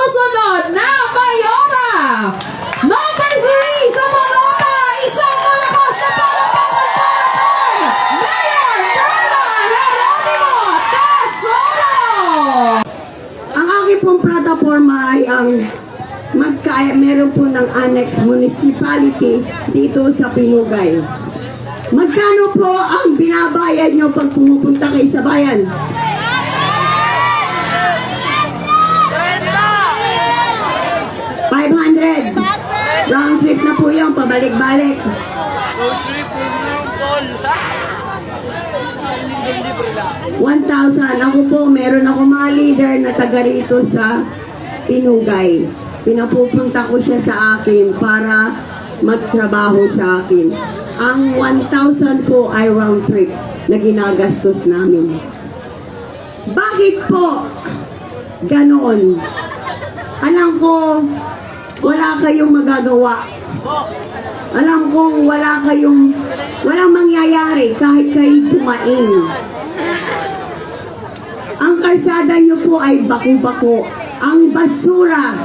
sumusunod na Mayora. Number 3 sa Malona, isang malakas na palakpakan para kay Mayor Carla Geronimo Tesoro. Ang aking pong plataforma ay ang meron po ng annex municipality dito sa Pinugay. Magkano po ang binabayad nyo pag pumupunta kayo sa bayan? 500. Round trip na po yung pabalik-balik. Road trip, 1,000. Ako po, meron ako mga leader na taga rito sa Pinugay. Pinapupunta ko siya sa akin para magtrabaho sa akin. Ang 1,000 po ay round trip na ginagastos namin. Bakit po ganoon? Alam ko, wala kayong magagawa. Alam kong walang mangyayari kahit kayo tumain. Ang kalsada nyo po ay baku-bako. Ang basura.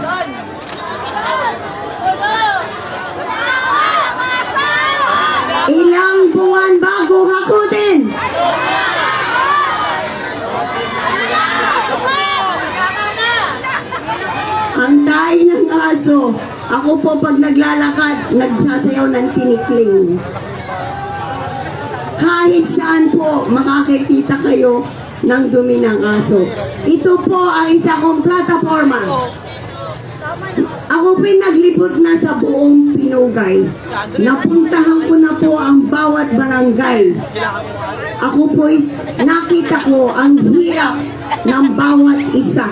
Ilang buwan bago hakutin. Ang tayo ng aso. Ako po pag naglalakad, nagsasayaw ng tinikling. Kahit saan po makakikita kayo ng dumi ng aso. Ito po ang isa kong plataforma. Ako pinaglibot na sa buong Pinugay. Napuntahan ko na po ang bawat barangay. Ako po nakita ko ang hirap ng bawat isa.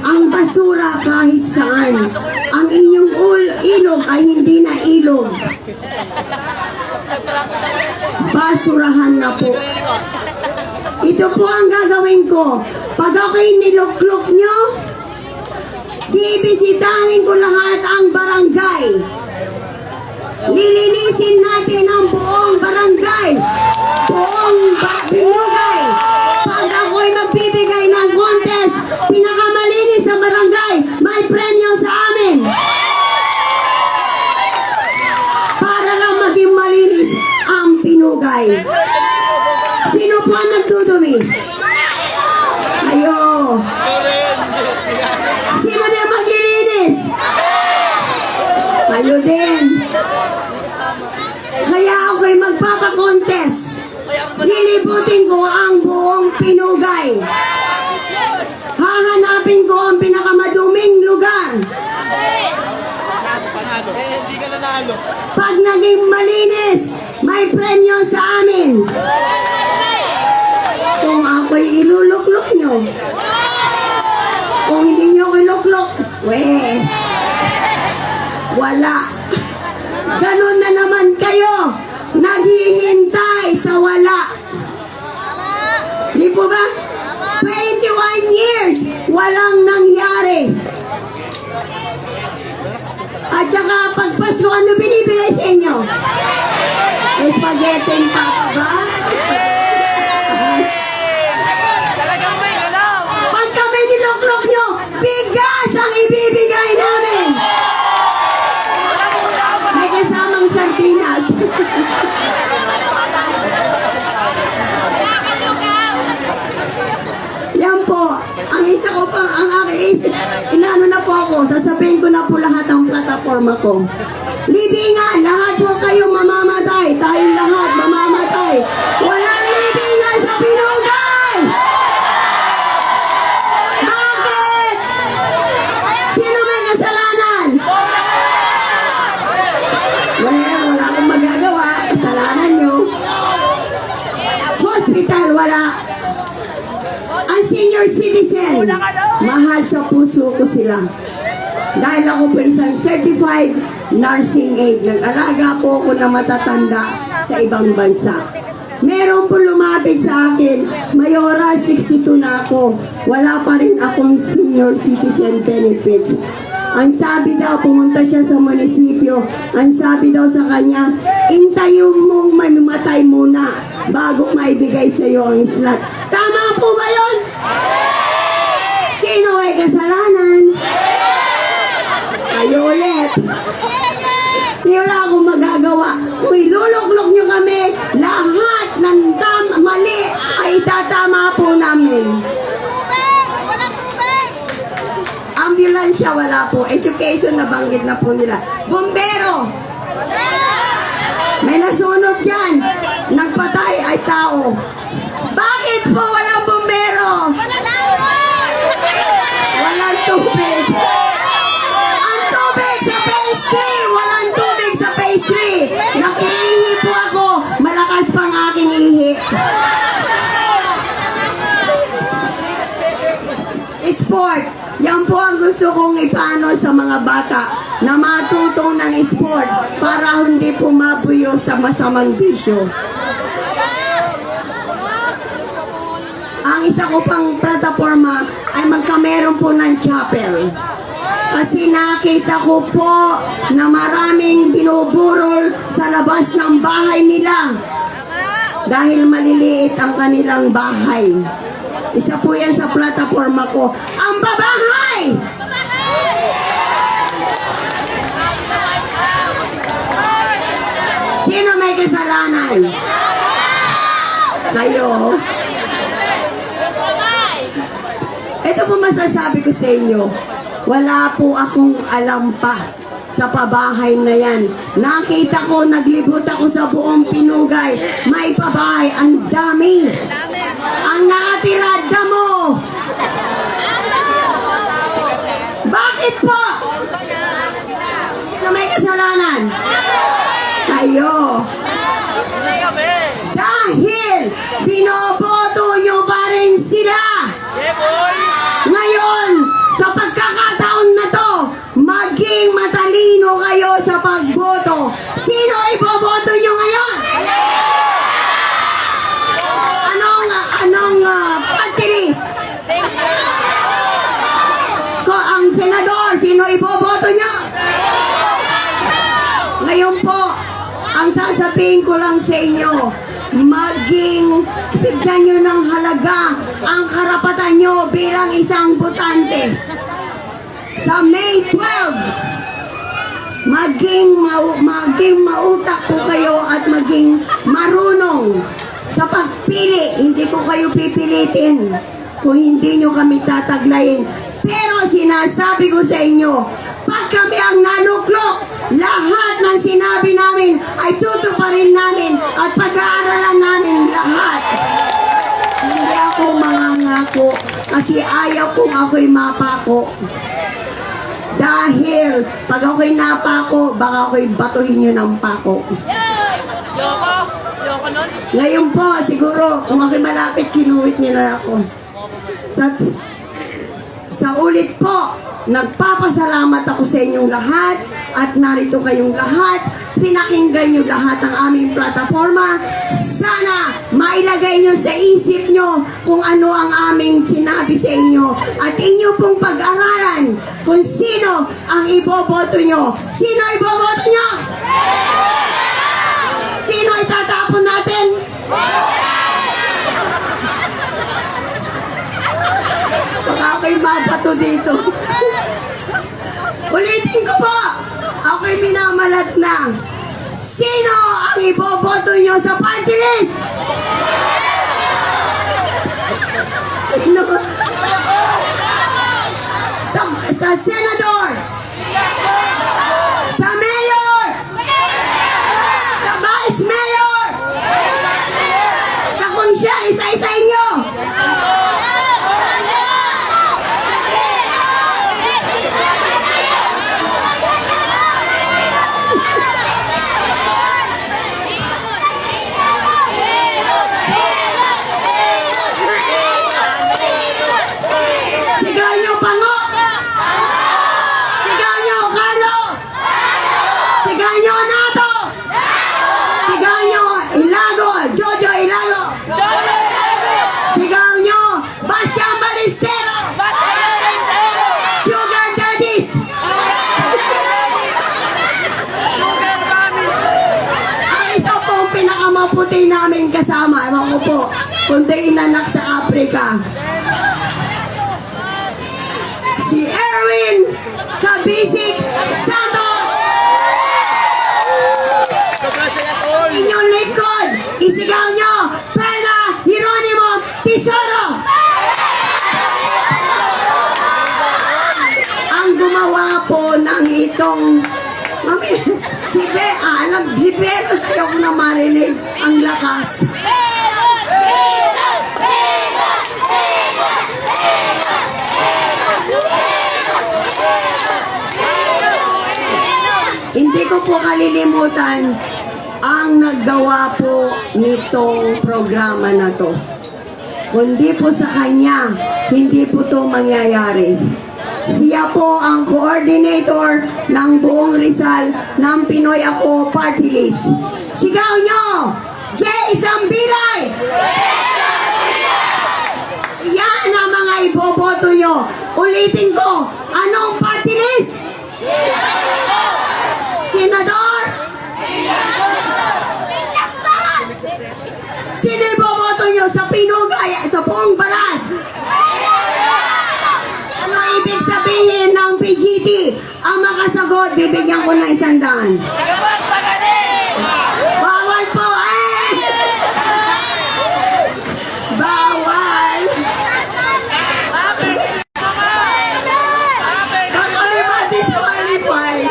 Ang basura kahit saan. Ang inyong ilog ay hindi na ilog. Basurahan na po. Ito po ang gagawin ko. Pag ako'y niluklok nyo, bibisitahin ko lahat ang barangay. Lilinisin natin ang buong barangay. Buong Pinugay. Pag ako'y magbibigay ng contest, pinakamalinis sa barangay, may premyo sa amin. Para lang maging malinis ang Pinugay. Sino po ang nagdudumi? Ayo. Sino na maglilinis? Kayo din. Kaya ako'y magpapakontest. Lilibutin ko ang buong Pinugay. Hahanapin ko ang pinakamaduming lugar. Hindi ka nanalo. Pag naging malinis, may premyo sa amin. Kung ako'y iluluklok nyo. Kung hindi nyo iluklok, wala. Ganun na naman kayo. Naghihintay sa wala. Di po ba? 21 years, walang nangyari. At saka pag Pasko, ano binibigay sa inyo? Spaghetti pa ba? Talagang may alam. Pag kami niluklok nyo, bigas ang ibibigay namin. May kasamang sardinas. Yan po. Ang isa ko pang, ang aking is, inaano na po ako, sasabihin ko na po lahat ang plataforma ko. Libingan, lahat po kayo mamamatay. Tayong lahat mamamatay. Walang libingan sa Pinugay! Bakit? Sino may kasalanan? Wala akong magagawa. Kasalanan nyo. Hospital, wala. Ang senior citizen, mahal sa puso ko sila. Dahil ako po isang certified nursing aid. Nag-alaga po ako na matatanda sa ibang bansa. Meron po lumapit sa akin, Mayora, 62 na ako. Wala pa rin akong senior citizen benefits. Ang sabi daw, pumunta siya sa munisipyo. Ang sabi daw sa kanya, intayin mong mamatay muna bago maibigay sa iyo ang slot. Tama po ba yun? Sino ay kasalanan? ulit. Hindi wala akong magagawa. Kung iluluklok nyo kami, lahat ng mali ay itatama po namin. Ambulansya, wala po. Education, nabanggit na po nila. Bombero! May nasunog dyan. Nagpatay ay tao. Bakit po walang bombero? Walang tubig. Ang tubig sa phase 3. Walang tubig sa phase 3. Nakiihi po ako. Malakas pang aking ihi. Sport. Yan po ang gusto kong ipano sa mga bata na matutong ng sport para hindi pumabuyo sa masamang bisyo. Ang isa ko pang plataforma ay magkameron po ng chapel. Kasi nakita ko po na maraming binuburol sa labas ng bahay nila dahil maliliit ang kanilang bahay. Isa po yan sa plataforma ko. Ang babahay! Sino may kasalanan? Kayo? Ito po masasabi ko sa inyo. Wala po akong alam pa sa pabahay na yan. Nakita ko, naglibot ako sa buong Pinugay. May pabahay, ang dami. Ang nakatira, damo. Bakit po? Sino may kasalanan? Kayo. Hindi kami. Dahil binoboto nyo pa rin sila. Yeah, boy. Ngayon, sa pagkakataon na to, maging matalino kayo sa pagboto. Sino iboboto nyo ngayon? Anong party list? Ang senador, sino iboboto nyo? Ngayon po, ang sasabihin ko lang sa inyo, maging bigyan nyo ng halaga ang karapatan nyo bilang isang botante. Sa May 12, maging mautak po kayo at maging marunong sa pagpili. Hindi ko kayo pipilitin kung hindi nyo kami tataglayin. Pero sinasabi ko sa inyo, pag kami ang naluklok, lahat ng sinabi namin ay tutuparin namin at pag-aaralan namin lahat. Hindi ako mangangako kasi ayaw kong ako'y mapako. Dahil pag ako'y napako, baka ako'y batuhin nyo ng pako. Yoko. Yoko nun. Ngayon po, siguro, kung ako'y malapit, kinuwit nila ako. Sa ulit po, nagpapasalamat ako sa inyong lahat at narito kayong lahat. Pinakinggan nyo lahat ang aming plataforma. Sana mailagay nyo sa isip nyo kung ano ang aming sinabi sa inyo at inyo pong pag-aralan kung sino ang iboboto nyo. Sino iboboto nyo? Sino itatapon natin? Baka ako'y mapato dito. Ulitin ko po, ako'y minamalat na. Sino ang iboboto nyo sa party list? Sino? Sa senador? Sa mayor? Sa vice mayor? Sa kung siya, isa-isa inyo? Sigaw nyo Pango! Sigaw nyo Carlo! Sigaw nyo Nato! Sigaw nyo Ilago! Jojo Ilago! Sigaw nyo Bastian Balistero! Sugar Daddies! Sugar Mami. Ang isa pong pinakamaputi namin kasama, ewan ko po, kundi inanak sa Africa. Si Erwin Kabisik Santos! Sigaw nyo, Perla Hieronimo Tesoro! Ang gumawa po ng itong Mami, si Pero sa'yo ko na marinig ang lakas. Hindi ko po kalilimutan ang naggawa po nitong programa na to. Kundi po sa kanya, hindi po to mangyayari. Siya po ang coordinator ng buong Rizal ng Pinoy Ako Party List. Sigaw nyo! J. Sambilay! Yan ang mga iboboto nyo. Ulitin ko, anong party list? Senador? Sino iboboto nyo sa Pinugay, sa buong Balas? Ano ibig sabihin ng PGT? Ang makasagot, bibigyan ko ng 100. Tagabag pagaling! Bawal po eh! Bawal! Kami ma-disqualified.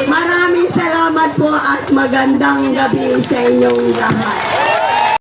Maraming salamat po at magandang gabi sa inyong lahat.